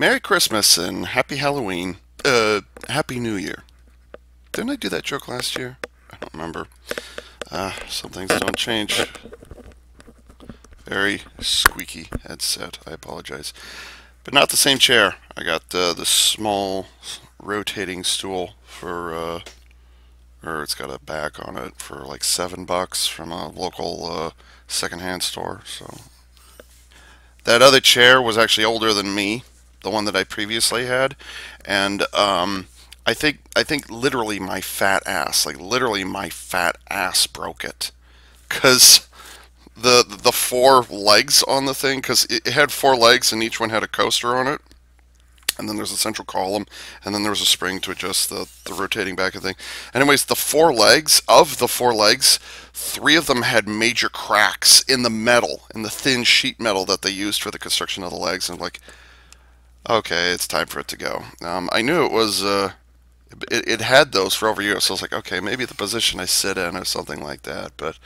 Merry Christmas and Happy Halloween. Happy New Year. Didn't I do that joke last year? I don't remember. Some things don't change. Very squeaky headset. I apologize. But not the same chair. I got the small rotating stool or it's got a back on it for like $7 from a local secondhand store. So that other chair was actually older than me, the one that I previously had, and I think literally my fat ass, like literally my fat ass broke it, cause the four legs on the thing, cause it had four legs and each one had a coaster on it, and then there's a central column, and then there was a spring to adjust the rotating back of the thing. Anyways, the four legs, three of them had major cracks in the metal, in the thin sheet metal that they used for the construction of the legs, and I'm like, okay, it's time for it to go. I knew it was, it had those for over years, so I was like, okay, maybe the position I sit in or something like that, but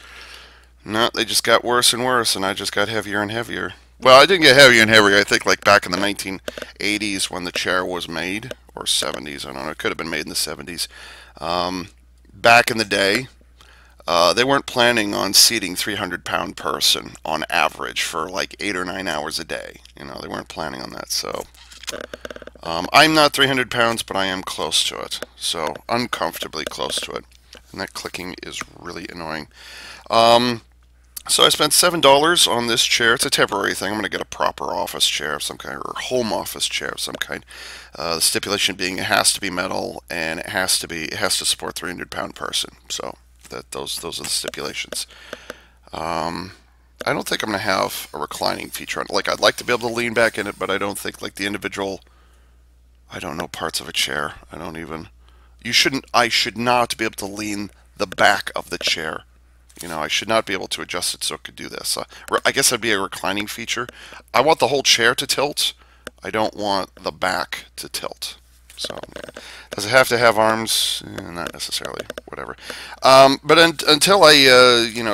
no, they just got worse and worse, and I just got heavier and heavier. Well, I didn't get heavier and heavier. I think like back in the 1980s when the chair was made, or 70s, I don't know, it could have been made in the 70s. Back in the day, they weren't planning on seating 300-pound person on average for like 8 or 9 hours a day. You know, they weren't planning on that. So I'm not 300 pounds, but I am close to it. So uncomfortably close to it. And that clicking is really annoying. So I spent $7 on this chair. It's a temporary thing. I'm going to get a proper office chair of some kind, or home office chair of some kind. The stipulation being it has to be metal and it has to support 300-pound person. So those are the stipulations. I don't think I'm going to have a reclining feature on it. Like, I'd like to be able to lean back in it, but I don't think like the individual, I don't know, parts of a chair. I should not be able to lean the back of the chair. You know, I should not be able to adjust it so it could do this. I guess that'd be a reclining feature. I want the whole chair to tilt. I don't want the back to tilt. So, yeah. Does it have to have arms? Not necessarily. Whatever. But until I,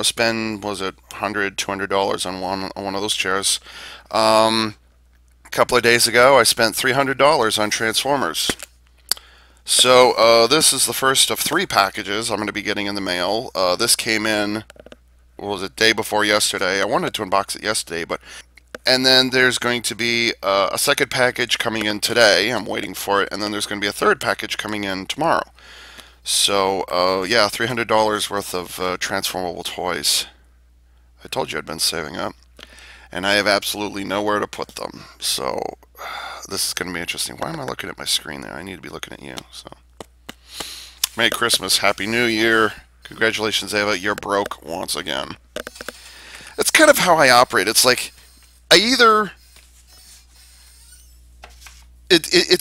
spend, was it $100, $200 on one of those chairs? A couple of days ago, I spent $300 on Transformers. So this is the first of 3 packages I'm going to be getting in the mail. This came in, what was it, day before yesterday. I wanted to unbox it yesterday, and then there's going to be a second package coming in today. I'm waiting for it, and then there's going to be a third package coming in tomorrow. So yeah, $300 worth of transformable toys. I told you I'd been saving up, and I have absolutely nowhere to put them. So this is going to be interesting. Why am I looking at my screen there? I need to be looking at you. So, Merry Christmas, Happy New Year. Congratulations, Ava. You're broke once again. That's kind of how I operate. It's like it's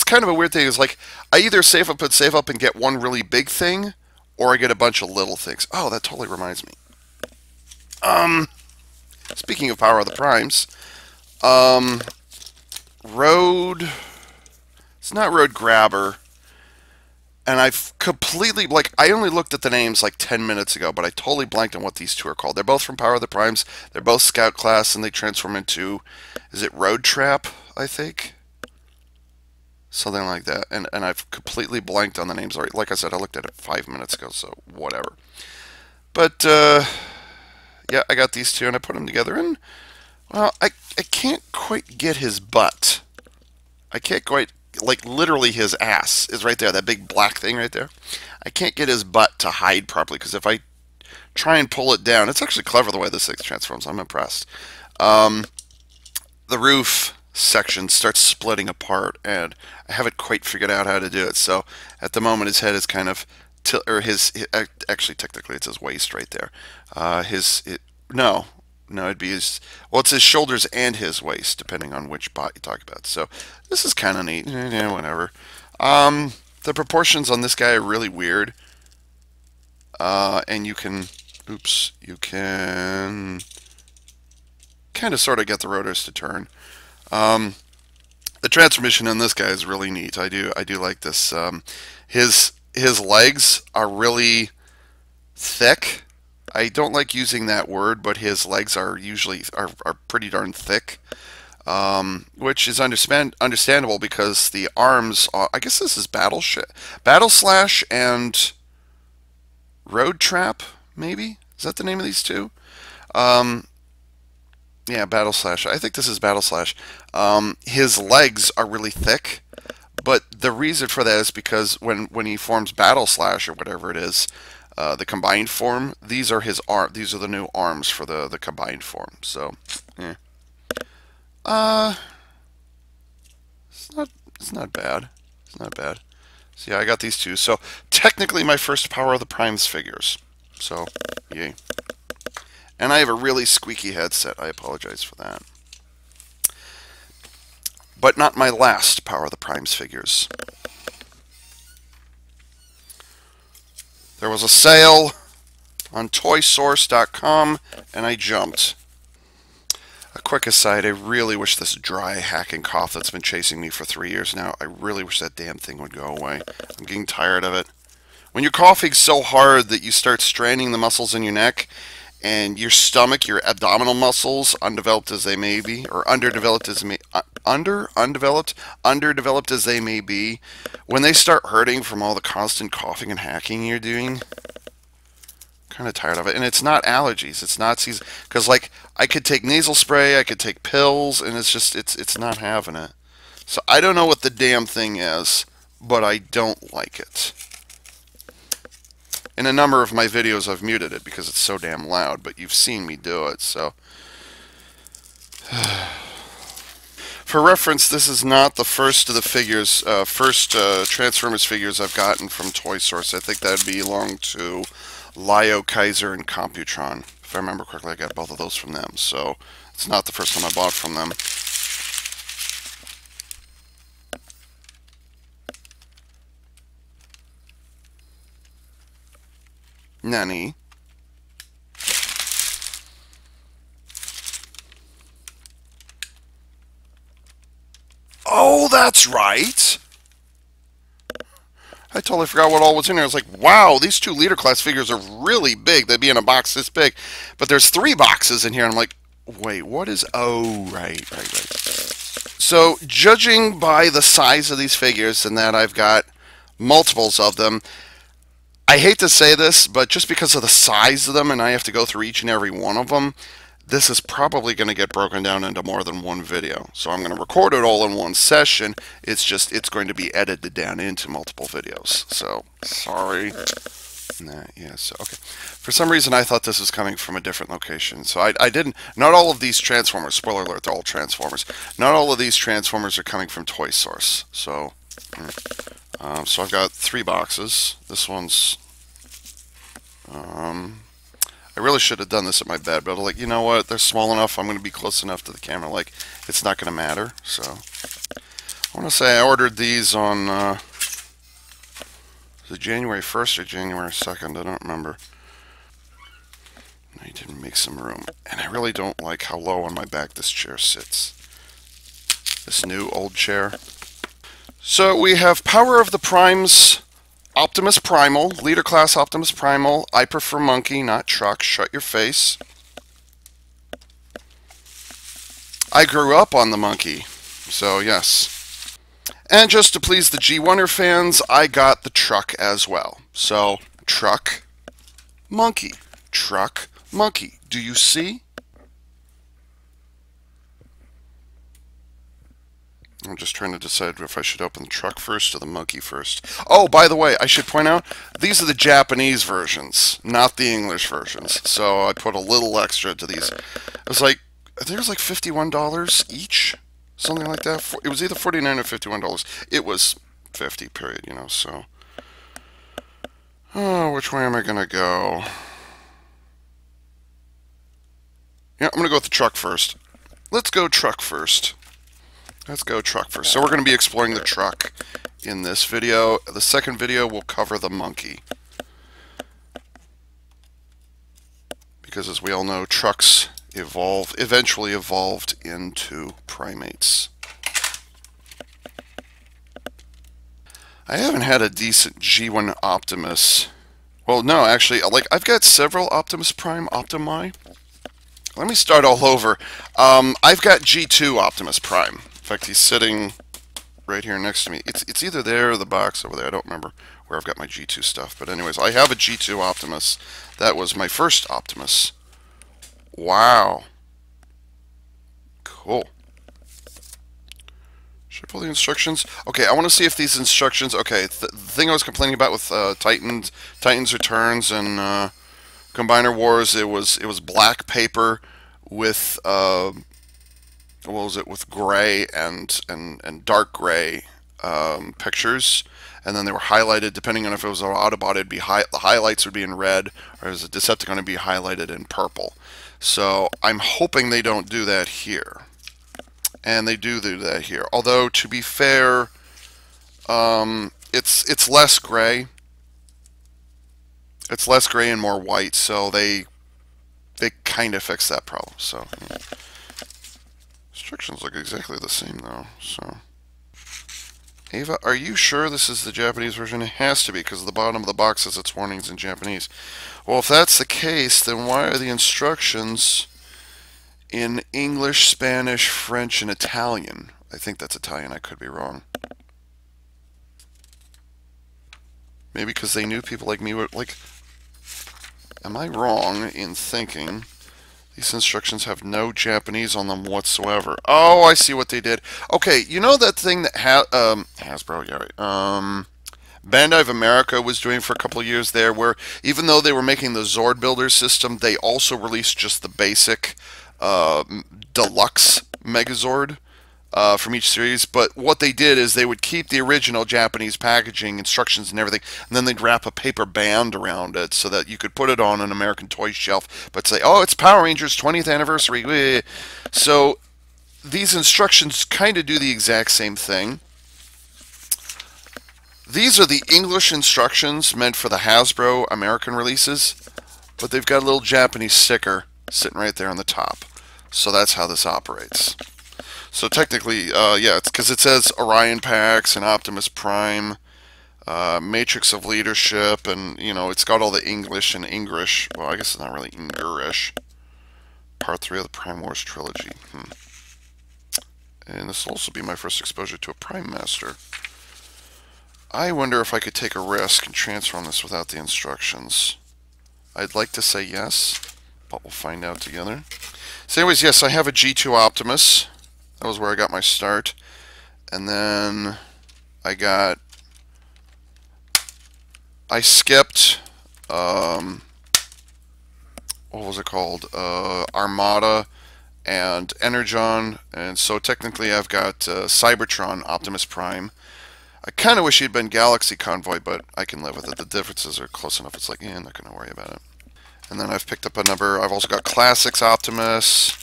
kind of a weird thing. It's like I either save up and get one really big thing, or I get a bunch of little things. Oh, that totally reminds me. Speaking of Power of the Primes, Road. It's not Road Grabber. And I've completely, like, I only looked at the names like 10 minutes ago, but I totally blanked on what these two are called. They're both from Power of the Primes. They're both Scout class, and they transform into, is it Road Trap, I think? Something like that. And I've completely blanked on the names already. Like I said, I looked at it 5 minutes ago, so whatever. But, yeah, I got these two, and I put them together, and, well, I can't quite get his butt. I can't quite, like, literally his ass is right there, that big black thing right there. I can't get his butt to hide properly, because if I try and pull it down, it's actually clever the way this thing transforms. I'm impressed. The roof section starts splitting apart, and I haven't quite figured out how to do it. So at the moment, his head is kind of, actually, technically, it's his waist right there. No, it'd be his, well, it's his shoulders and his waist, depending on which bot you talk about. So this is kind of neat. Yeah, whatever. The proportions on this guy are really weird. And you can kind of sort of get the rotors to turn. The transmission on this guy is really neat. I do like this. His legs are really thick. I don't like using that word, but his legs are usually are pretty darn thick. which is understandable because the arms are, I guess this is Battle Slash and Road Trap, maybe? Is that the name of these two? Um, yeah, Battle Slash. I think this is Battle Slash. His legs are really thick, but the reason for that is because when he forms Battle Slash or whatever it is, the combined form, these are his arm. These are the new arms for the combined form. So, yeah. Uh, it's not bad. It's not bad. So yeah, I got these two. So technically my first Power of the Primes figures. So, yay. And I have a really squeaky headset. I apologize for that. But not my last Power of the Primes figures. There was a sale on toysource.com and I jumped. A quick aside, I really wish this dry hacking cough that's been chasing me for 3 years now, I really wish that damn thing would go away. I'm getting tired of it. When you're coughing so hard that you start straining the muscles in your neck and your stomach, your abdominal muscles, undeveloped as they may be, or underdeveloped as they may be, when they start hurting from all the constant coughing and hacking you're doing, kind of tired of it. And it's not allergies, it's not season, because like I could take nasal spray, I could take pills, and it's just it's not having it. So I don't know what the damn thing is, but I don't like it. In a number of my videos I've muted it because it's so damn loud, but you've seen me do it, so for reference, this is not the first of the figures, Transformers figures I've gotten from Toy Source. I think that would belong to Lio, Kaiser, and Computron. If I remember correctly, I got both of those from them. So it's not the first time I bought from them. Nani? Oh, that's right! I totally forgot what all was in there. I was like, wow, these 2 leader class figures are really big. They'd be in a box this big. But there's 3 boxes in here. And I'm like, wait, what is... Oh, right. So, judging by the size of these figures and that I've got multiples of them, I hate to say this, but just because of the size of them and I have to go through each and every one of them, this is probably going to get broken down into more than one video. So I'm going to record it all in one session. It's going to be edited down into multiple videos. So, sorry. Yeah, so, okay. For some reason, I thought this was coming from a different location. So I didn't, not all of these Transformers, spoiler alert, they're all Transformers. Not all of these Transformers are coming from Toy Source. So, so I've got 3 boxes. This one's, I really should have done this at my bed, but I'm like, you know what? They're small enough. I'm going to be close enough to the camera. Like, it's not going to matter. So, I want to say I ordered these on was it January 1st or January 2nd? I don't remember. I need to make some room. And I really don't like how low on my back this chair sits. This new old chair. So, we have Power of the Primes, Optimus Primal, Leader Class Optimus Primal. I prefer Monkey, not Truck. Shut your face. I grew up on the Monkey, so yes. And just to please the G1er fans, I got the Truck as well. So, Truck, Monkey, Truck, Monkey. Do you see? I'm just trying to decide if I should open the Truck first or the Monkey first. Oh, by the way, I should point out, these are the Japanese versions, not the English versions. So I put a little extra to these. It was like, I think it was like $51 each, something like that. It was either $49 or $51. It was 50, period, you know, so. Oh, which way am I going to go? Yeah, I'm going to go with the Truck first. Let's go Truck first. Let's go Truck first. So we're going to be exploring the Truck in this video. The second video will cover the Monkey. Because as we all know, Trucks eventually evolved into primates. I haven't had a decent G1 Optimus. Well, no, actually, like I've got several Optimus Prime Optimi. Let me start all over. I've got G2 Optimus Prime. In fact, he's sitting right here next to me. It's either there or the box over there. I don't remember where I've got my G2 stuff. But anyways, I have a G2 Optimus. That was my first Optimus. Wow. Cool. Should I pull the instructions? Okay, I want to see if these instructions... Okay, the thing I was complaining about with Titans Returns and Combiner Wars, it was black paper with... what was it? With gray and dark gray pictures. And then they were highlighted, depending on if it was an Autobot, it'd be the highlights would be in red, or as a Decepticon, it'd be highlighted in purple. So I'm hoping they don't do that here. And they do that here. Although, to be fair, it's less gray. It's less gray and more white, so they kind of fix that problem. So yeah. Instructions look exactly the same though. So, Ava, are you sure this is the Japanese version? It has to be, because the bottom of the box says its warnings in Japanese. Well, if that's the case, then why are the instructions in English, Spanish, French, and Italian? I think that's Italian. I could be wrong. Maybe because they knew people like me would, like... Am I wrong in thinking these instructions have no Japanese on them whatsoever? Oh, I see what they did. Okay, you know that thing that Hasbro, yeah, right. Bandai of America was doing for a couple of years there, where even though they were making the Zord Builder system, they also released just the basic deluxe Megazord from each series. But what they did is they would keep the original Japanese packaging, instructions, and everything, and then they'd wrap a paper band around it so that you could put it on an American toy shelf, but say, oh, it's Power Rangers 20th anniversary. So these instructions kind of do the exact same thing. These are the English instructions meant for the Hasbro American releases, but they've got a little Japanese sticker sitting right there on the top. So that's how this operates. So technically, yeah, it's because it says Orion Pax and Optimus Prime, Matrix of Leadership, and, you know, it's got all the English and English. Well, I guess it's not really English. Part 3 of the Prime Wars trilogy. And this will also be my first exposure to a Prime Master. I wonder if I could take a risk and transform this without the instructions. I'd like to say yes, but we'll find out together. So anyways, yes, I have a G2 Optimus. That was where I got my start. And then I skipped, what was it called? Armada and Energon. And so technically I've got Cybertron Optimus Prime. I kind of wish he'd been Galaxy Convoy, but I can live with it. The differences are close enough. It's like, I'm not going to worry about it. And then I've picked up a number. I've also got Classics Optimus.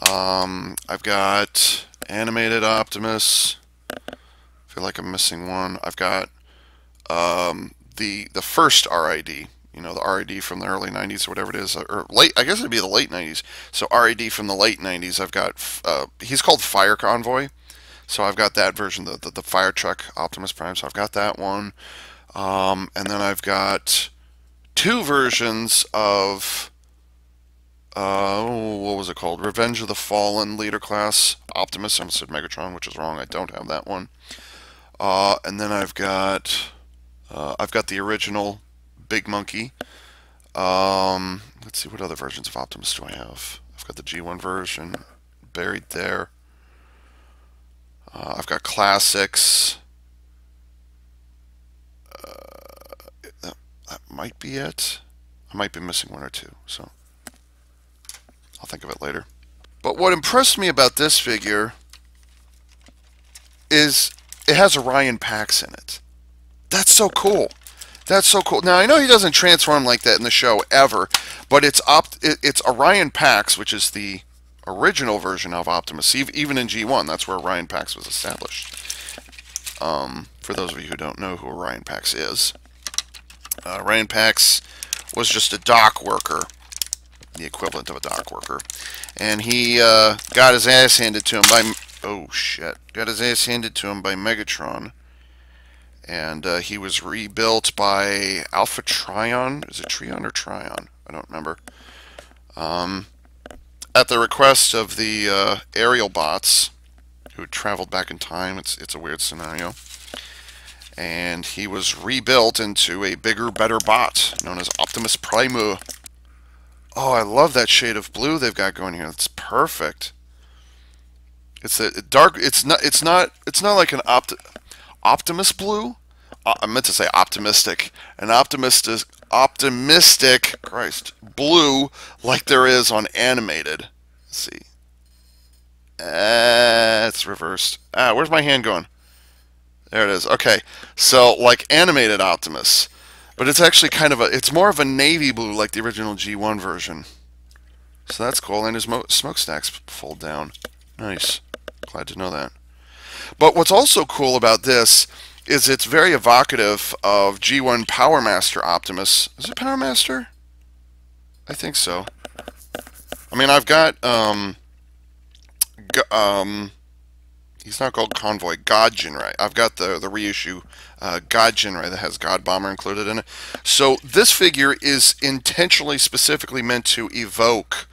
I've got Animated Optimus. I feel like I'm missing one. I've got the first RID. You know, the RID from the early 90s or whatever it is. Or late, I guess it'd be the late 90s. So RID from the late 90s. I've got, he's called Fire Convoy. So I've got that version, the Fire Truck Optimus Prime. So I've got that one. And then I've got two versions of, what was it called? Revenge of the Fallen Leader Class Optimus. I almost said Megatron, which is wrong. I don't have that one. And then I've got the original Big Monkey. Let's see, what other versions of Optimus do I have? I've got the G1 version buried there. I've got Classics. That might be it. I might be missing one or two, so I'll think of it later. But what impressed me about this figure is it has Orion Pax in it. That's so cool. That's so cool. Now, I know he doesn't transform like that in the show ever, but it's Orion Pax, which is the original version of Optimus. Even in G1, that's where Orion Pax was established. For those of you who don't know who Orion Pax is, Orion Pax was just a dock worker, the equivalent of a dock worker, and he got his ass handed to him by got his ass handed to him by Megatron, and he was rebuilt by Alpha Trion. Is it Trion or Trion? I don't remember. At the request of the aerial bots who traveled back in time, it's a weird scenario. And he was rebuilt into a bigger, better bot known as Optimus Prime. Oh, I love that shade of blue they've got going here. It's perfect. It's a dark. It's not. It's not. It's not like an Optimus blue. I meant to say optimistic. An optimistic. Christ, blue like there is on animated. Let's see. It's reversed. Where's my hand going? There it is. Okay, so like animated Optimus, but it's actually kind of it's more of a navy blue like the original G1 version. So that's cool, and his smokestacks fold down. Nice. Glad to know that. But what's also cool about this is it's very evocative of G1 Power Master Optimus. Is it Power Master? I think so. I mean, I've got he's not called Convoy, God Jinrai. I've got the reissue God Jinrai that has God Bomber included in it. So this figure is intentionally, specifically meant to evoke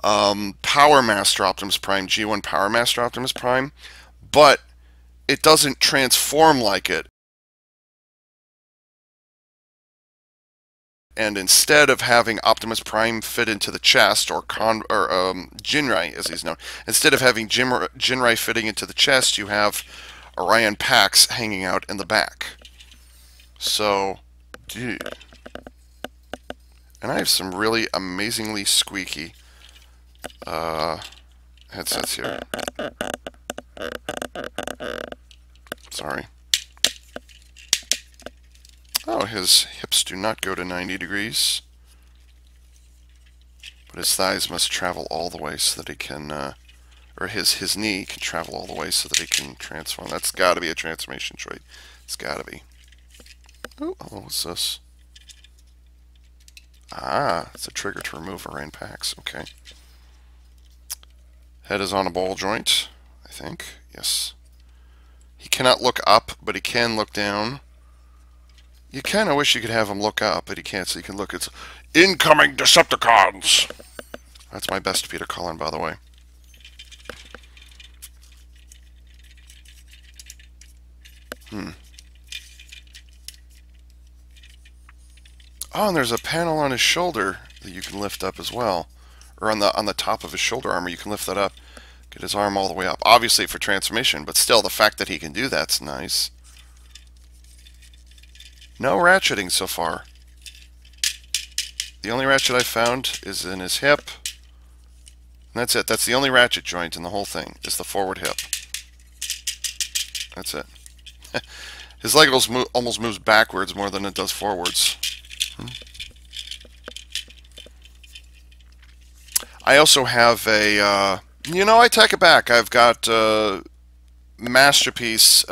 Power Master Optimus Prime, G1 Power Master Optimus Prime, but it doesn't transform like it. And instead of having Optimus Prime fit into the chest, or Jinrai as he's known, instead of having Jinrai fitting into the chest, you have Orion Pax hanging out in the back. So, dude. And I have some really amazingly squeaky headsets here. Sorry. Oh, his hips do not go to 90 degrees. But his thighs must travel all the way so that he can, or his knee can travel all the way so that he can transform. That's got to be a transformation trait. It's got to be. Oh, what's this? Ah, it's a trigger to remove Orion Pax. Okay. Head is on a ball joint, I think. Yes. He cannot look up, but he can look down. You kind of wish you could have him look up, but he can't, so you can look. It's incoming Decepticons! That's my best Peter Cullen, by the way. Oh, and there's a panel on his shoulder that you can lift up as well. Or on the top of his shoulder armor, you can lift that up. Get his arm all the way up. Obviously for transformation, but still, the fact that he can do that's nice. No ratcheting so far. The only ratchet I found is in his hip. And that's it. That's the only ratchet joint in the whole thing, is the forward hip. That's it. His leg almost moves backwards more than it does forwards. I also have a, I take it back. I've got Masterpiece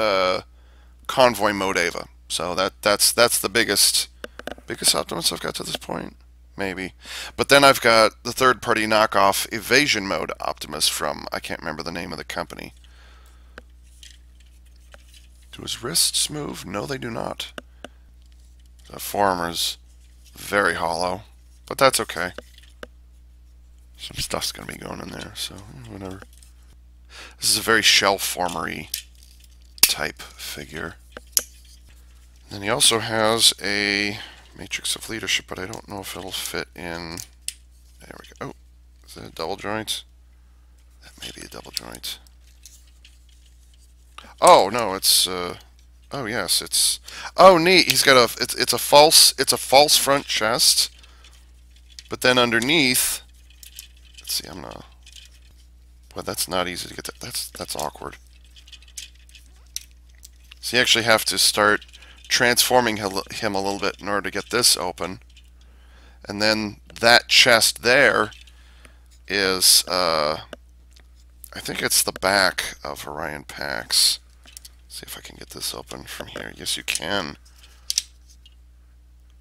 Convoy Mode Ava. So that's the biggest Optimus I've got to this point, maybe. But then I've got the third-party knockoff Evasion Mode Optimus from, I can't remember the name of the company. Do his wrists move? No, they do not. The forearm is very hollow, but that's okay. Some stuff's going to be going in there, so whatever. This is a very shell-formery type figure. Then he also has a Matrix of Leadership, but I don't know if it'll fit in. There we go. Oh, is that a double joint? That may be a double joint. Oh no, it's oh yes, it's oh neat. He's got a it's a false front chest, but then underneath. Let's see, I'm not. Well, that's not easy to get. That's awkward. So you actually have to start transforming him a little bit in order to get this open, and then that chest there is I think it's the back of Orion Pax. See if I can get this open from here. Yes, you can.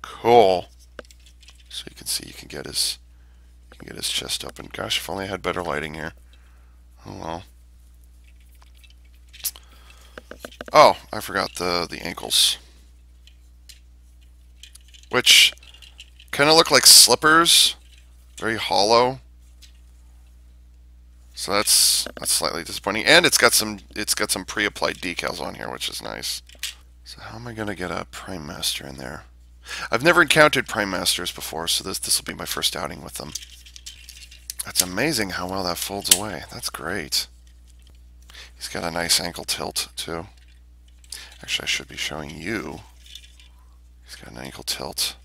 Cool. So you can see you can get his chest open. Gosh, if only I had better lighting here. Oh well. Oh, I forgot the ankles, which kind of look like slippers, very hollow. So that's slightly disappointing. And it's got some pre-applied decals on here, which is nice. So how am I going to get a Prime Master in there? I've never encountered Prime Masters before, so this will be my first outing with them. That's amazing how well that folds away. That's great. He's got a nice ankle tilt, too. Actually, I should be showing you. He's got an ankle tilt.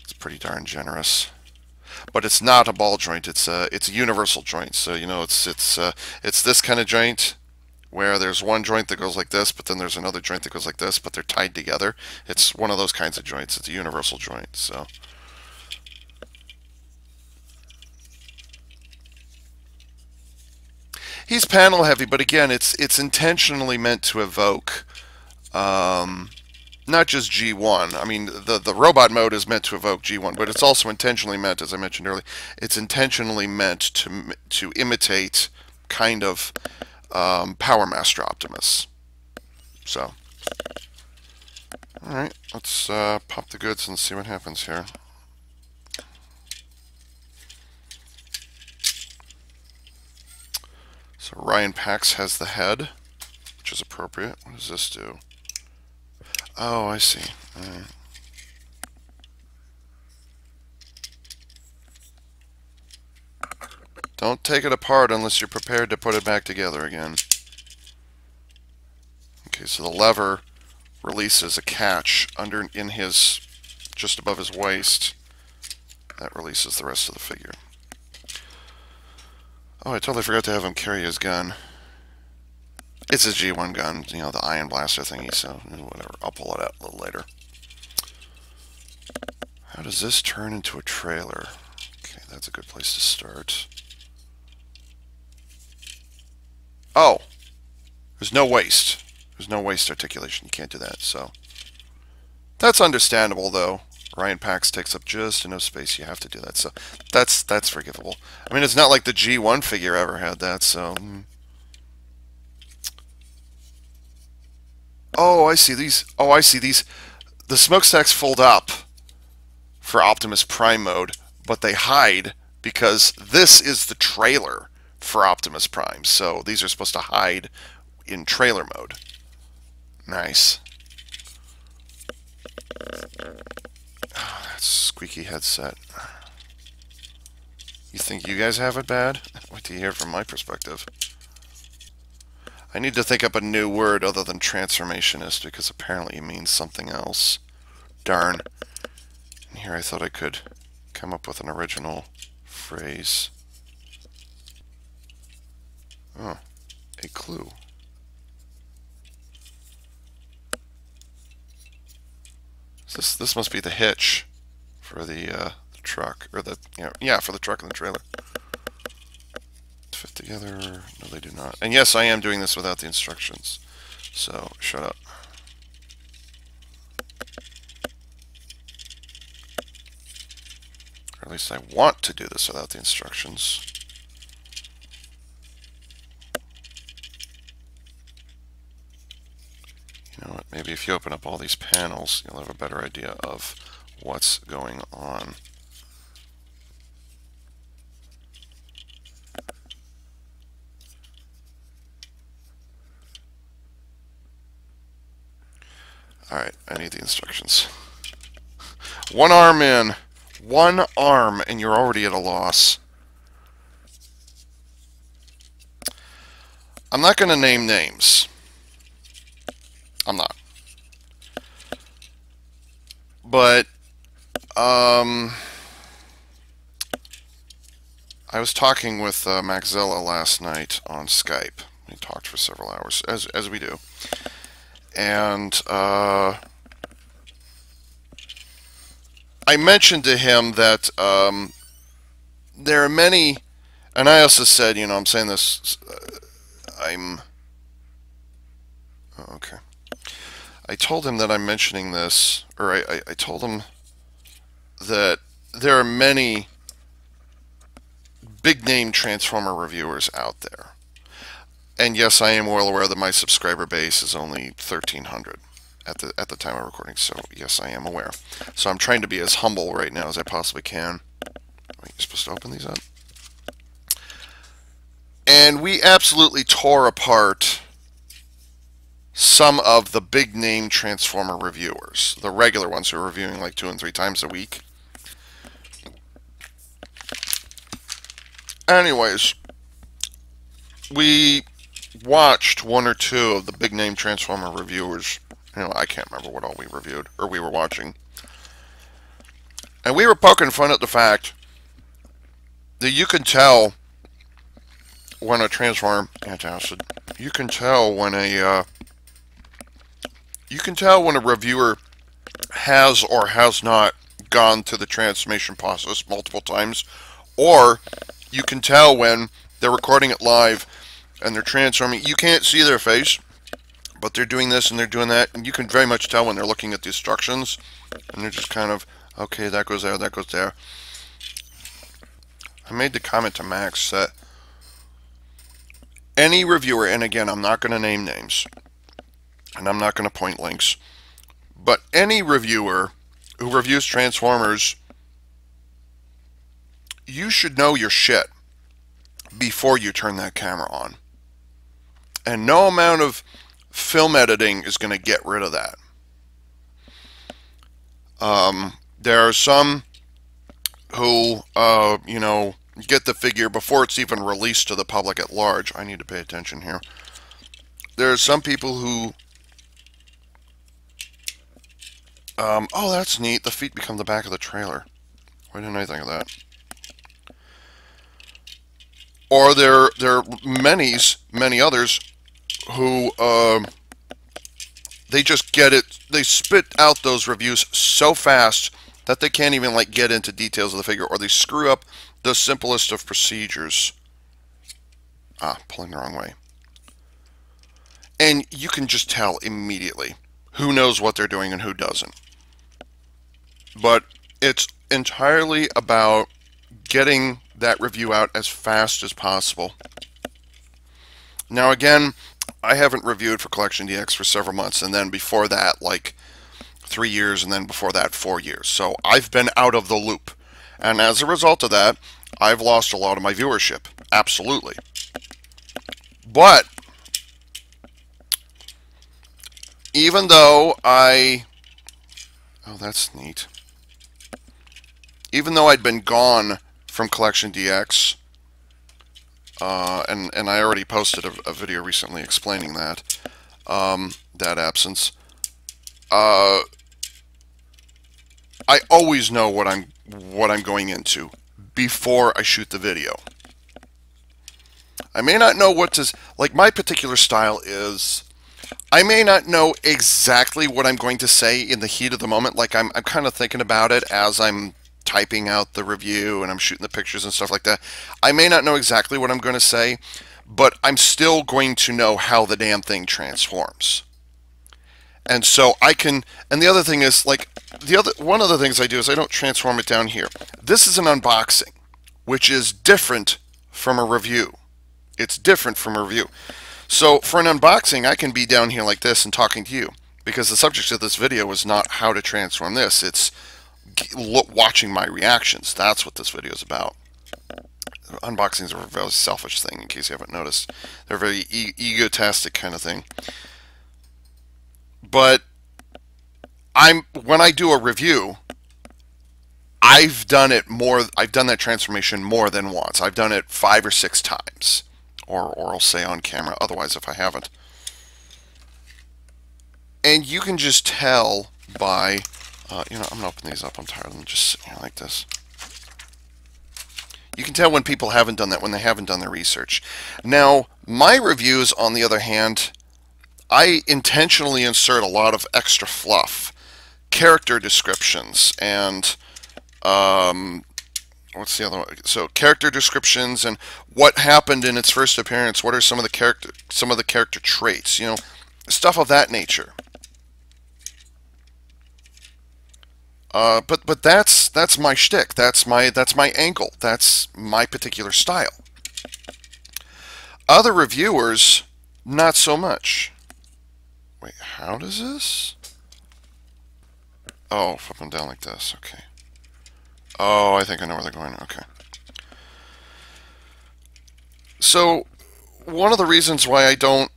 It's pretty darn generous. But it's not a ball joint. It's a universal joint. So, you know, it's this kind of joint where there's one joint that goes like this, but then there's another joint that goes like this, but they're tied together. It's one of those kinds of joints. It's a universal joint. So he's panel heavy, but again, it's intentionally meant to evoke not just G1. I mean, the robot mode is meant to evoke G1, but it's also intentionally meant, as I mentioned earlier, it's intentionally meant to imitate kind of Power Master Optimus. So, all right, let's pop the goods and see what happens here. So Ryan Pax has the head, which is appropriate. What does this do? Oh, I see. Don't take it apart unless you're prepared to put it back together again. Okay, so the lever releases a catch in his, just above his waist. That releases the rest of the figure. Oh, I totally forgot to have him carry his gun. It's his G1 gun, you know, the ion blaster thingy, so whatever. I'll pull it out a little later. How does this turn into a trailer? Okay, that's a good place to start. Oh! There's no waist. There's no waist articulation. You can't do that, so. That's understandable, though. Ryan Pax takes up just enough space. You have to do that, so that's forgivable. I mean, it's not like the G1 figure ever had that, so. Oh, I see these. Oh, I see these. The smokestacks fold up for Optimus Prime mode, but they hide because this is the trailer for Optimus Prime. So these are supposed to hide in trailer mode. Nice. Oh, that squeaky headset. You think you guys have it bad? Wait till you hear from my perspective. I need to think up a new word other than transformationist because apparently it means something else. Darn. And here I thought I could come up with an original phrase. Oh, a clue. This must be the hitch for the truck, or the for the truck and the trailer. Fit together? No, they do not. And yes, I am doing this without the instructions. So shut up. Or at least I want to do this without the instructions. You know what? Maybe if you open up all these panels, you'll have a better idea of what's going on. Alright, I need the instructions. One arm in. One arm, and you're already at a loss. I'm not going to name names. I'm not. But, I was talking with Maxilla last night on Skype. We talked for several hours, as we do. And I mentioned to him that there are many, and I also said, you know, I'm saying this, oh, okay. I told him that I'm mentioning this, or I told him that there are many big-name Transformer reviewers out there. And yes, I am well aware that my subscriber base is only 1,300 at the time of recording. So yes, I am aware. So I'm trying to be as humble right now as I possibly can. Wait, you're supposed to open these up? And we absolutely tore apart some of the big name Transformer reviewers, the regular ones who are reviewing like 2 and 3 times a week. Anyways, we watched 1 or 2 of the big name Transformer reviewers. I can't remember what all we reviewed or we were watching. And we were poking fun at the fact that you can tell when a Transformer antacid, you can tell when a reviewer has or has not gone through the transformation process multiple times, or you can tell when they're recording it live and they're transforming. You can't see their face, but they're doing this and they're doing that, and you can very much tell when they're looking at the instructions and they're just kind of, okay, that goes there, that goes there. I made the comment to Max that any reviewer, and again, I'm not going to name names and I'm not going to point links, but any reviewer who reviews Transformers, you should know your shit before you turn that camera on. And no amount of film editing is going to get rid of that. There are some who, get the figure before it's even released to the public at large. I need to pay attention here. There are some people who, oh, that's neat. The feet become the back of the trailer. Why didn't I think of that? Or there are many others who, they just get it, they spit out those reviews so fast that they can't even get into details of the figure, or they screw up the simplest of procedures. Pulling the wrong way. And you can just tell immediately who knows what they're doing and who doesn't. But it's entirely about getting that review out as fast as possible. Now again, I haven't reviewed for Collection DX for several months, and then before that 3 years, and then before that 4 years. So I've been out of the loop. And as a result of that, I've lost a lot of my viewership. Absolutely. But even though oh, that's neat. Even though I'd been gone from Collection DX, and I already posted a video recently explaining that, that absence, I always know what I'm going into before I shoot the video. I may not know what to, my particular style is, I may not know exactly what I'm going to say in the heat of the moment. I'm kind of thinking about it as I'm typing out the review and I'm shooting the pictures and stuff like that. I may not know exactly what I'm going to say, but I'm still going to know how the damn thing transforms. And so I can, and the other thing is, one of the things I do is I don't transform it down here. This is an unboxing, which is different from a review. It's different from a review. So for an unboxing, I can be down here like this and talking to you, because the subject of this video is not how to transform this. It's watching my reactions. That's what this video is about. Unboxings are a very selfish thing, in case you haven't noticed. They're a very egotastic kind of thing. But when I do a review, I've done that transformation more than once. I've done it 5 or 6 times. Or I'll say on camera, otherwise if I haven't. And you can just tell by, I'm going to open these up. I'm tired of them just sitting here like this. You can tell when people haven't done that, when they haven't done their research. Now, my reviews, on the other hand, I intentionally insert a lot of extra fluff, character descriptions, and what's the other one? So character descriptions and what happened in its first appearance. What are some of the character traits? Stuff of that nature. But that's my shtick. That's my angle. That's my particular style. Other reviewers, not so much. Wait, how does this? Oh, flip them down like this. Okay. Oh, I think I know where they're going. Okay. So one of the reasons why I don't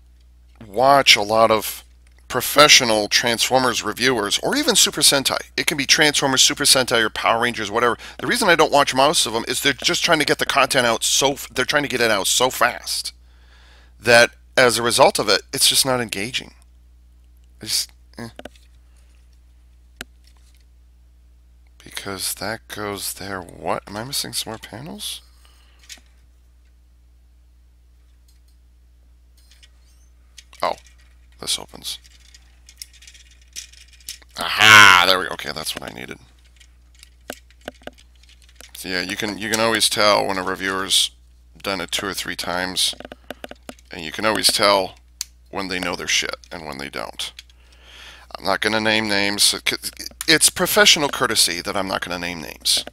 watch a lot of professional Transformers reviewers, or even Super Sentai. It can be Transformers, Super Sentai, or Power Rangers, whatever. The reason I don't watch most of them is they're just trying to get the content out they're trying to get it out so fast that as a result of it, it's just not engaging. It's, eh. Because that goes there. What? Am I missing some more panels? Oh, this opens. Aha! There we go. Okay, that's what I needed. So yeah, you can always tell when a reviewer's done it 2 or 3 times, and you can always tell when they know their shit and when they don't. I'm not going to name names. It's professional courtesy that I'm not going to name names.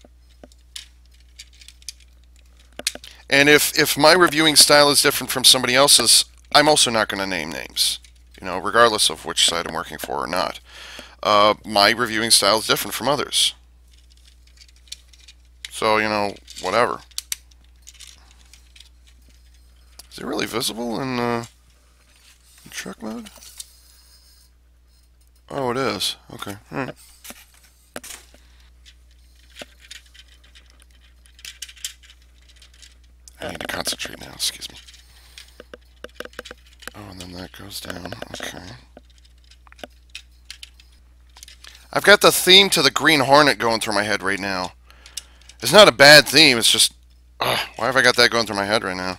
And if my reviewing style is different from somebody else's, I'm also not going to name names. You know, regardless of which side I'm working for or not. My reviewing style is different from others. So, you know, whatever. Is it really visible in truck mode? Oh, it is. Okay. I need to concentrate now. Excuse me. Oh, and then that goes down. Okay. I've got the theme to the Green Hornet going through my head right now. It's not a bad theme. It's just, why have I got that going through my head right now?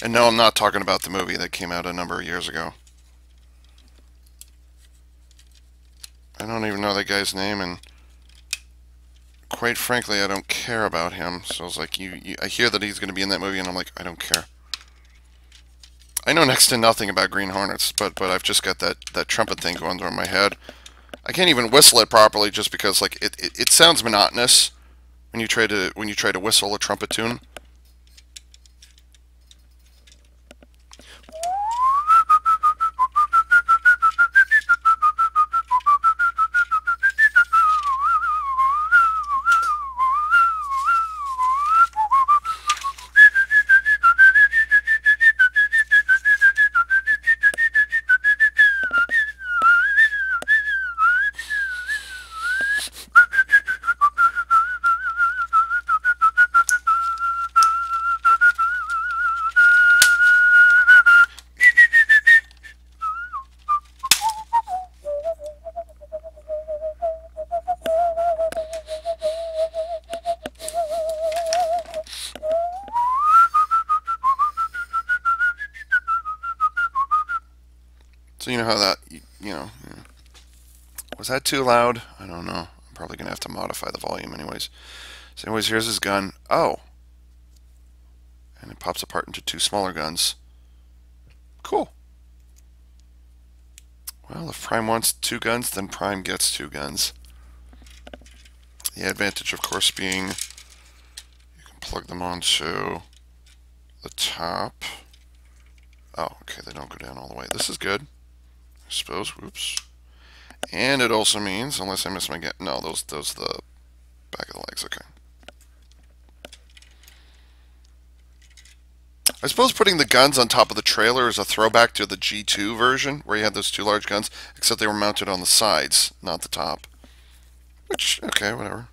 And no, I'm not talking about the movie that came out a number of years ago. I don't even know that guy's name, and quite frankly, I don't care about him. So it's like, I hear that he's going to be in that movie, and I'm like, I don't care. I know next to nothing about Green Hornets, but I've just got that trumpet thing going through my head. I can't even whistle it properly just because like it sounds monotonous when you try to whistle a trumpet tune. So you know how that, you know, was that too loud? I don't know. I'm probably going to have to modify the volume anyways. So anyways, here's his gun. Oh. And it pops apart into 2 smaller guns. Cool. Well, if Prime wants 2 guns, then Prime gets 2 guns. The advantage, of course, being you can plug them onto the top. Oh, okay, they don't go down all the way. This is good. I suppose. Whoops. And it also means, unless I miss my get, no, those the back of the legs. Okay. I suppose putting the guns on top of the trailer is a throwback to the G2 version, where you had those 2 large guns, except they were mounted on the sides, not the top. Which, okay, whatever.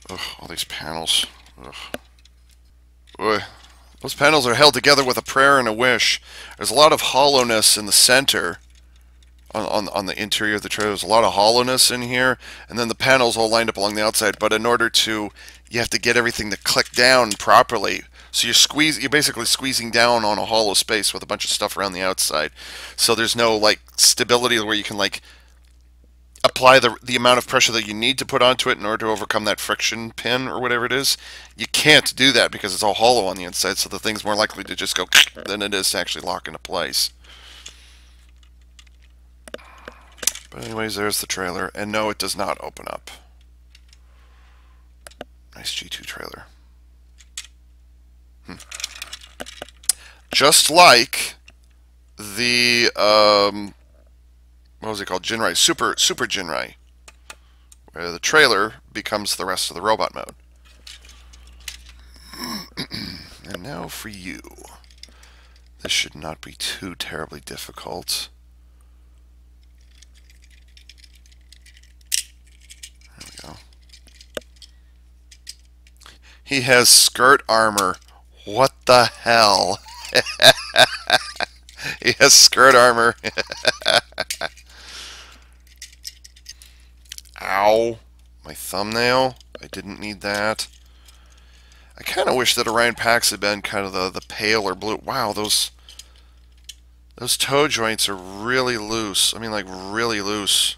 Ugh, all these panels. Ugh. Ugh. Those panels are held together with a prayer and a wish. There's a lot of hollowness in the center, on the interior of the trailer. There's a lot of hollowness in here, and then the panels all lined up along the outside. But in order to, you have to get everything to click down properly. So you're basically squeezing down on a hollow space with a bunch of stuff around the outside. So there's no like stability where you can like apply the amount of pressure that you need to put onto it in order to overcome that friction pin or whatever it is. You can't do that because it's all hollow on the inside, so the thing's more likely to just go than it is to actually lock into place. But anyways, there's the trailer, and no, it does not open up. Nice G2 trailer. Just like the what was it called? Jinrai, Super Jinrai, where the trailer becomes the rest of the robot mode. And now for you. This should not be too terribly difficult. There we go. He has skirt armor. What the hell? He has skirt armor. Ow. My thumbnail. I didn't need that. I kind of wish that Orion Pax had been kind of the paler blue. Wow, those toe joints are really loose. I mean, like, really loose.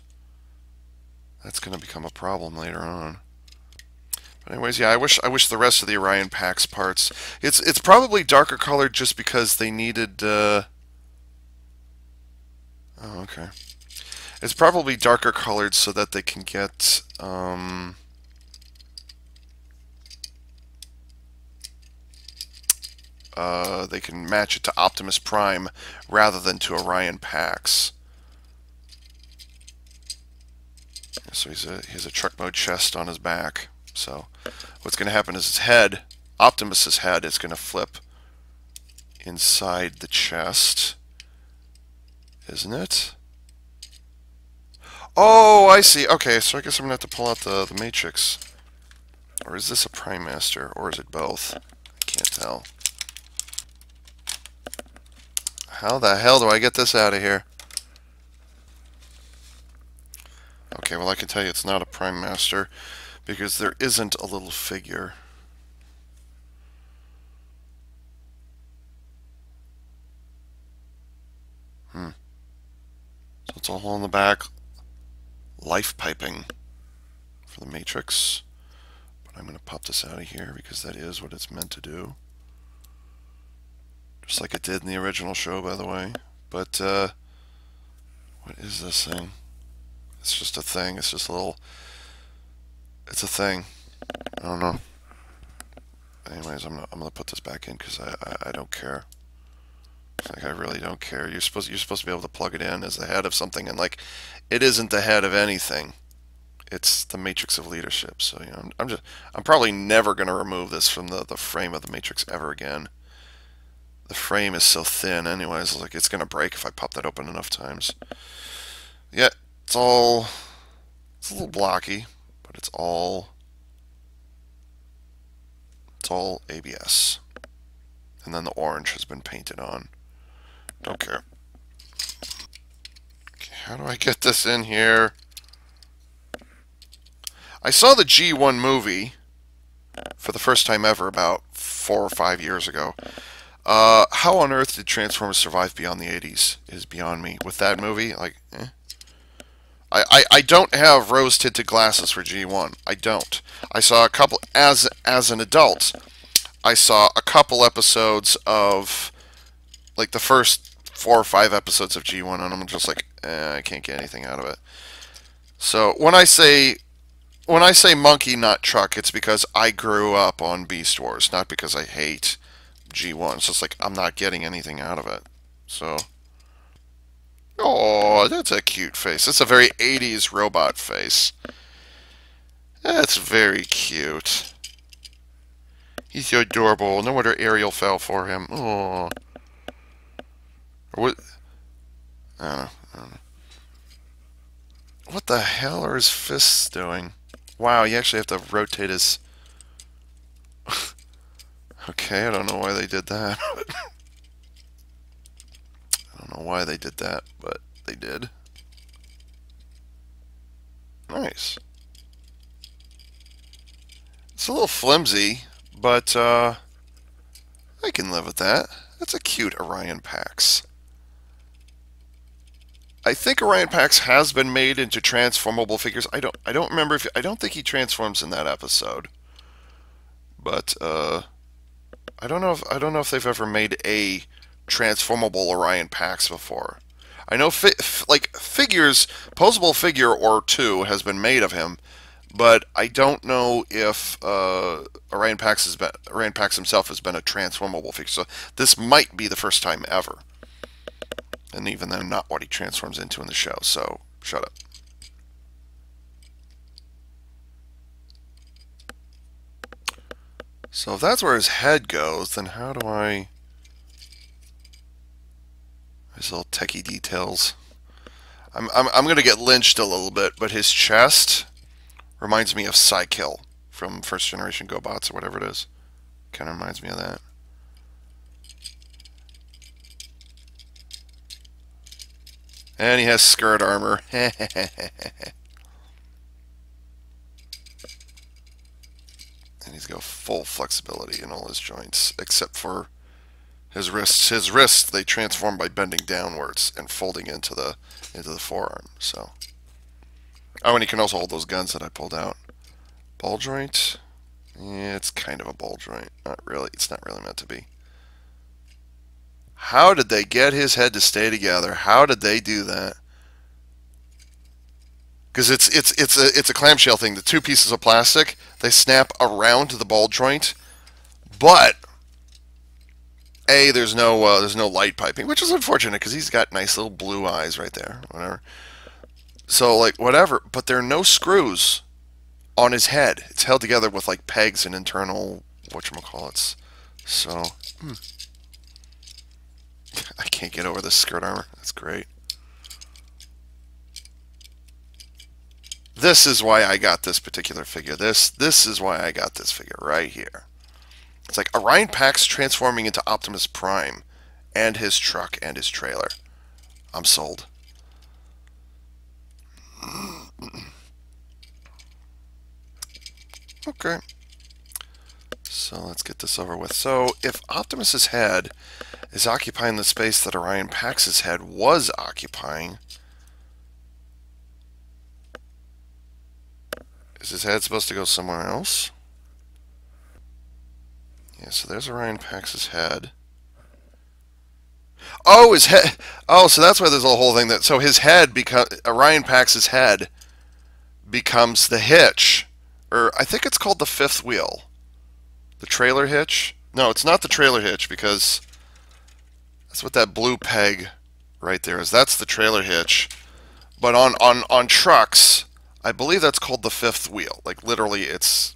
That's going to become a problem later on. But anyways, yeah, I wish the rest of the Orion Pax parts. It's probably darker colored just because they needed. Oh, okay. It's probably darker colored so that they can get. They can match it to Optimus Prime rather than to Orion Pax. So he has a truck mode chest on his back. So what's going to happen is his head, Optimus's head, is going to flip inside the chest, isn't it? Oh, I see. Okay, so I guess I'm going to have to pull out the Matrix. Or is this a Prime Master, or is it both? I can't tell. How the hell do I get this out of here? Okay, well I can tell you it's not a Prime Master because there isn't a little figure. So it's a hole in the back. Life piping for the Matrix. But I'm going to pop this out of here because that is what it's meant to do. Just like it did in the original show, by the way. But, what is this thing? It's just a thing. It's just a little... It's a thing. I don't know. Anyways, I'm gonna put this back in because I don't care. Like, I really don't care. You're supposed to be able to plug it in as the head of something, and like, it isn't the head of anything. It's the Matrix of leadership. So, you know, I'm probably never gonna remove this from the frame of the Matrix ever again. The frame is so thin, anyways. Like, it's gonna break if I pop that open enough times. Yeah, it's a little blocky, but it's all ABS. And then the orange has been painted on. Don't care. Okay, how do I get this in here? I saw the G1 movie for the first time ever about 4 or 5 years ago. How on earth did Transformers survive beyond the 80s is beyond me. With that movie, like, I don't have rose-tinted glasses for G1. I don't. I saw a couple, as an adult, I saw a couple episodes of, like, the first 4 or 5 episodes of G1, and I'm just like, I can't get anything out of it. So when I say monkey, not truck, it's because I grew up on Beast Wars, not because I hate G1. It's just like I'm not getting anything out of it. So, oh, that's a cute face. That's a very 80s robot face. That's very cute. He's so adorable. No wonder Ariel fell for him. Oh. Or what? I don't know. What the hell are his fists doing? Wow, you actually have to rotate his... Okay, I don't know why they did that. I don't know why they did that, but they did. Nice. It's a little flimsy, but I can live with that. That's a cute Orion Pax. I think Orion Pax has been made into transformable figures. I don't remember if I don't think he transforms in that episode. But I don't know if they've ever made a transformable Orion Pax before. I know like figures, posable figure or two has been made of him, but I don't know if Orion Pax himself has been a transformable figure. So this might be the first time ever. And even then, not what he transforms into in the show, so shut up. So if that's where his head goes, then how do I... These little techie details. I'm going to get lynched a little bit, but his chest reminds me of Psykill from First Generation GoBots or whatever it is. Kind of reminds me of that. And he has skirt armor. And he's got full flexibility in all his joints, except for his wrists. His wrists, they transform by bending downwards and folding into the forearm. So, oh, and he can also hold those guns that I pulled out. Ball joint. Yeah, it's kind of a ball joint. Not really. It's not really meant to be. How did they get his head to stay together? How did they do that? Because it's a clamshell thing. The two pieces of plastic, they snap around the ball joint, but there's no light piping, which is unfortunate because he's got nice little blue eyes right there. Whatever. So like whatever, but there are no screws on his head. It's held together with like pegs and internal whatchamacallits. So I can't get over this skirt armor. That's great. This is why I got this particular figure. This is why I got this figure right here. It's like Orion Pax transforming into Optimus Prime and his truck and his trailer. I'm sold. Okay. So let's get this over with. So if Optimus's head is occupying the space that Orion Pax's head was occupying, is his head supposed to go somewhere else? Yeah, so there's Orion Pax's head. Oh, his head. Oh, so that's why there's a whole thing that. So his head Orion Pax's head becomes the hitch, or I think it's called the fifth wheel, the trailer hitch. No, it's not the trailer hitch because that's what that blue peg right there is. That's the trailer hitch. But on trucks, I believe that's called the fifth wheel. Like literally, it's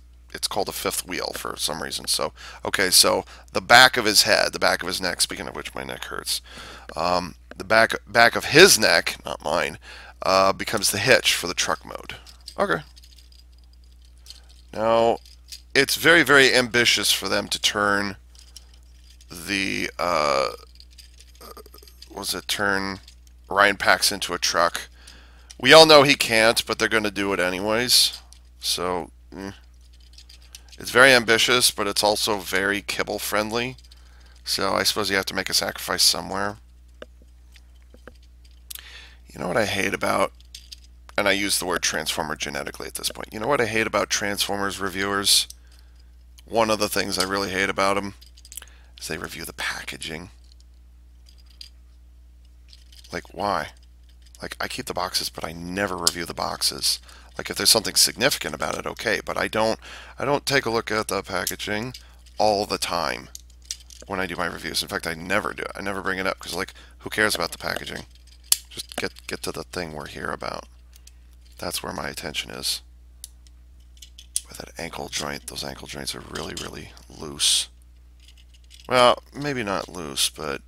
called a fifth wheel for some reason. So okay, so the back of his head, the back of his neck. Speaking of which, my neck hurts. The back of his neck, not mine, becomes the hitch for the truck mode. Okay. Now, it's very, very ambitious for them to turn the turn Orion Pax into a truck. We all know he can't, but they're going to do it anyways. So, it's very ambitious, but it's also very kibble friendly. So I suppose you have to make a sacrifice somewhere. You know what I hate about, and I use the word Transformer genetically at this point. You know what I hate about Transformers reviewers? One of the things I really hate about them is they review the packaging. Like, why? Like, I keep the boxes, but I never review the boxes. Like, if there's something significant about it, okay, but I don't take a look at the packaging all the time when I do my reviews. In fact, I never do it. I never bring it up because, like, who cares about the packaging? Just get to the thing we're here about. That's where my attention is. With that ankle joint, those ankle joints are really, really loose. Well, maybe not loose, but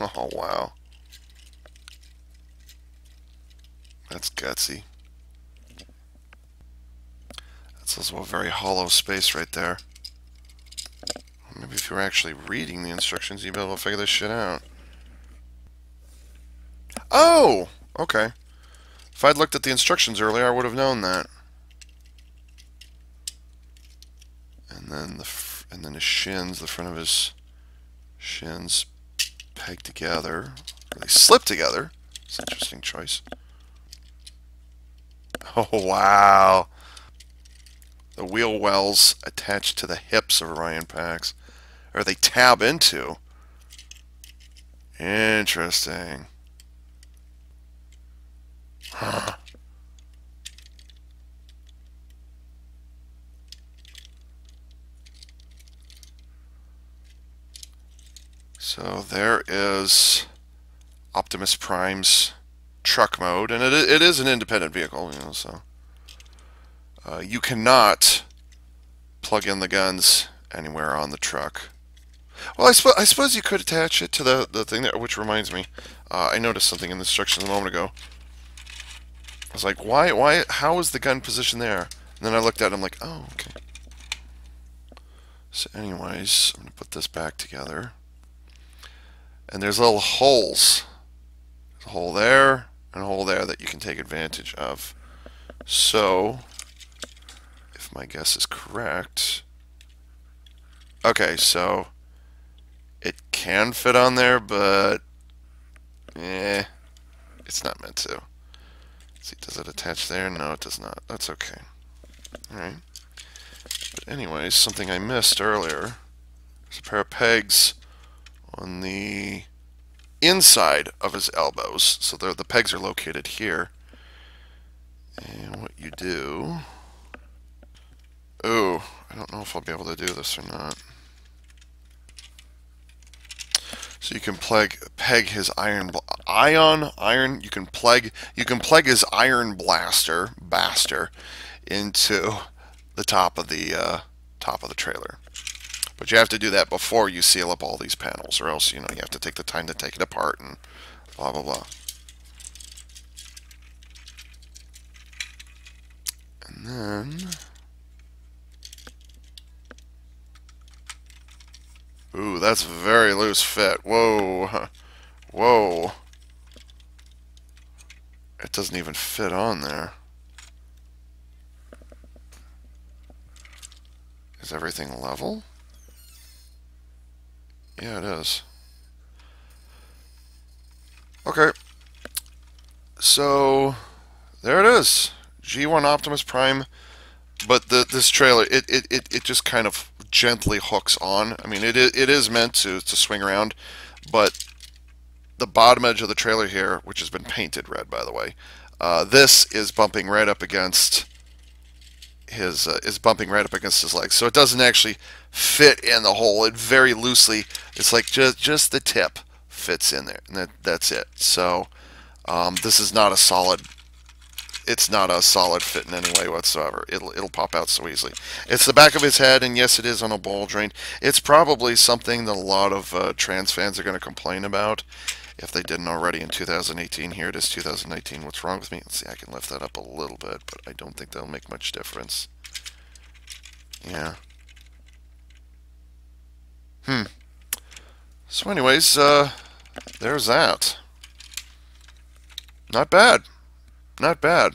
oh wow, that's gutsy. That's also a very hollow space right there. Maybe if you were actually reading the instructions, you'd be able to figure this shit out. Oh, okay. If I'd looked at the instructions earlier, I would have known that. And then his shins, the front of his shins, pegged together. Or they slip together. It's an interesting choice. Oh wow! The wheel wells attached to the hips of Orion Pax, or they tab into. Interesting. Huh. So there is Optimus Prime's truck mode, and it is an independent vehicle, so you cannot plug in the guns anywhere on the truck. Well, I suppose you could attach it to the thing there, which reminds me, I noticed something in the instructions a moment ago. I was like, how is the gun positioned there? And then I looked at it, I'm like, oh, okay. So anyways, I'm going to put this back together. And there's little holes. There's a hole there and a hole there that you can take advantage of. So, if my guess is correct... Okay, so it can fit on there, but it's not meant to. Let's see, does it attach there? No, it does not. That's okay. Alright. But anyways, something I missed earlier. There's a pair of pegs on the inside of his elbows. So the pegs are located here. And what you do... Ooh, I don't know if I'll be able to do this or not. So you can peg his iron. You can plug his iron blaster into the top of the trailer. But you have to do that before you seal up all these panels, or else you have to take the time to take it apart and blah blah blah. And then, ooh, that's a very loose fit. Whoa, whoa. It doesn't even fit on there. Is everything level? Yeah, it is. Okay. So, there it is. G1 Optimus Prime. But this trailer, it just kind of gently hooks on. I mean, it is meant to swing around, but the bottom edge of the trailer here, which has been painted red, by the way, this is bumping right up against his legs, so it doesn't actually fit in the hole. It very loosely, it's like just the tip fits in there, and that's it. So this is not a solid. It's not a solid fit in any way whatsoever. It'll pop out so easily. It's the back of his head, and yes, it is on a ball joint. It's probably something that a lot of trans fans are going to complain about, if they didn't already in 2018. Here it is, 2019. What's wrong with me? Let's see, I can lift that up a little bit, but I don't think that'll make much difference. Yeah. So anyways, there's that. Not bad. Not bad.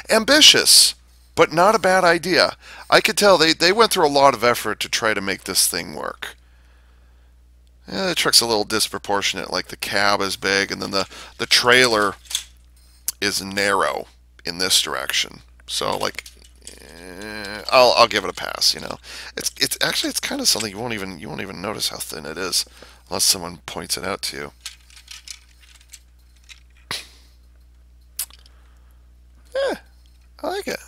Ambitious, but not a bad idea. I could tell they went through a lot of effort to try to make this thing work. Yeah, the truck's a little disproportionate, like the cab is big, and then the trailer is narrow in this direction. So, like, I'll give it a pass. It's actually, it's kind of something you won't even notice how thin it is, unless someone points it out to you. Yeah, I like it.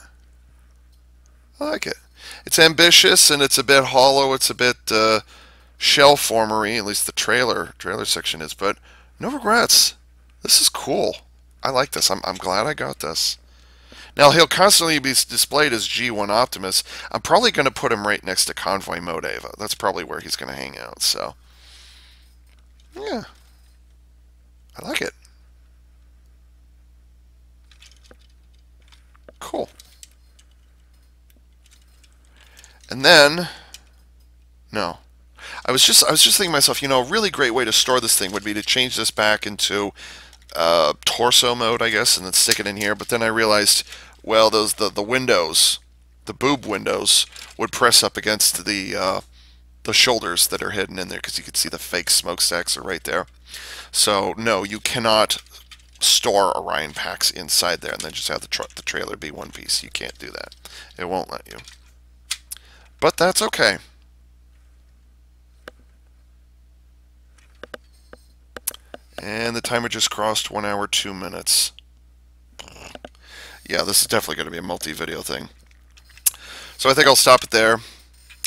I like it. It's ambitious, and it's a bit hollow. It's a bit shell formery, at least the trailer section is, but no regrets. This is cool. I like this. I'm glad I got this. Now, he'll constantly be displayed as G1 Optimus. I'm probably going to put him right next to Convoy Mode Ava. That's probably where he's going to hang out, so yeah, I like it. Cool. And then, no, I was just thinking to myself, a really great way to store this thing would be to change this back into torso mode, I guess, and then stick it in here. But then I realized, well, the windows, the boob windows, would press up against the shoulders that are hidden in there, because you can see the fake smokestacks are right there. So no, you cannot store Orion packs inside there and then just have the trailer be one piece. You can't do that. It won't let you. But that's okay. And the timer just crossed 1 hour 2 minutes. Yeah, this is definitely going to be a multi-video thing. So I think I'll stop it there.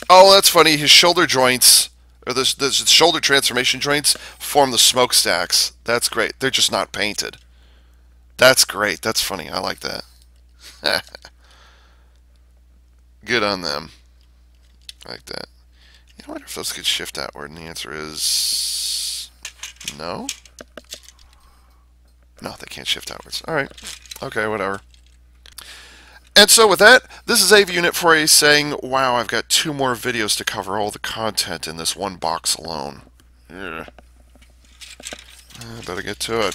Oh, that's funny. His shoulder joints, or the shoulder transformation joints, form the smokestacks. That's great. They're just not painted. That's great. That's funny. I like that. Good on them. I like that. I wonder if those could shift outward, and the answer is no. No, they can't shift outwards. All right. Okay, whatever. And so with that, this is AV Unit 4A saying, wow, I've got 2 more videos to cover all the content in this one box alone. Yeah. I better get to it.